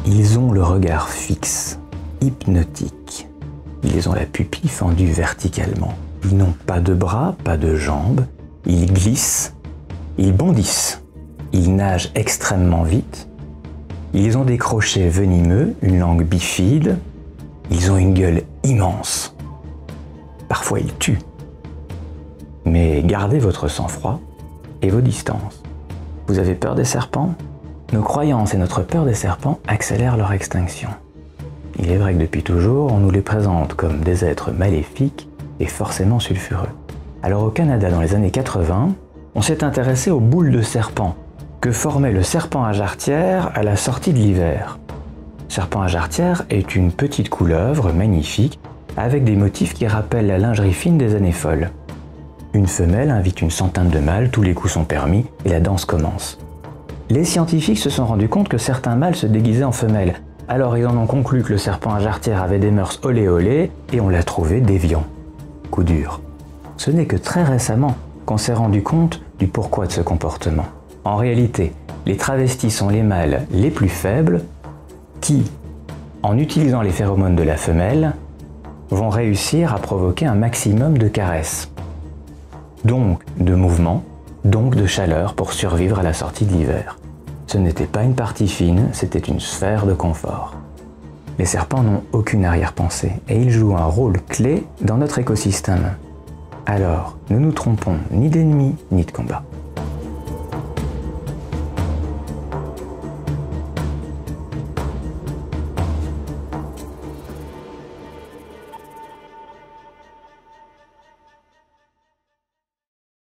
Ils ont le regard fixe, hypnotique. Ils ont la pupille fendue verticalement. Ils n'ont pas de bras, pas de jambes. Ils glissent, ils bondissent. Ils nagent extrêmement vite. Ils ont des crochets venimeux, une langue bifide. Ils ont une gueule immense. Parfois ils tuent. Mais gardez votre sang-froid et vos distances. Vous avez peur des serpents? Nos croyances et notre peur des serpents accélèrent leur extinction. Il est vrai que depuis toujours, on nous les présente comme des êtres maléfiques et forcément sulfureux. Alors au Canada, dans les années 80, on s'est intéressé aux boules de serpent que formait le serpent à jarretière à la sortie de l'hiver. Le serpent à jarretière est une petite couleuvre magnifique avec des motifs qui rappellent la lingerie fine des années folles. Une femelle invite une centaine de mâles, tous les coups sont permis et la danse commence. Les scientifiques se sont rendus compte que certains mâles se déguisaient en femelles. Alors ils en ont conclu que le serpent à jarretière avait des mœurs olé olé et on l'a trouvé déviant. Coup dur. Ce n'est que très récemment qu'on s'est rendu compte du pourquoi de ce comportement. En réalité, les travestis sont les mâles les plus faibles qui, en utilisant les phéromones de la femelle, vont réussir à provoquer un maximum de caresses. Donc de mouvement, donc de chaleur pour survivre à la sortie de l'hiver. Ce n'était pas une partie fine, c'était une sphère de confort. Les serpents n'ont aucune arrière-pensée et ils jouent un rôle clé dans notre écosystème. Alors, ne nous trompons ni d'ennemis ni de combat.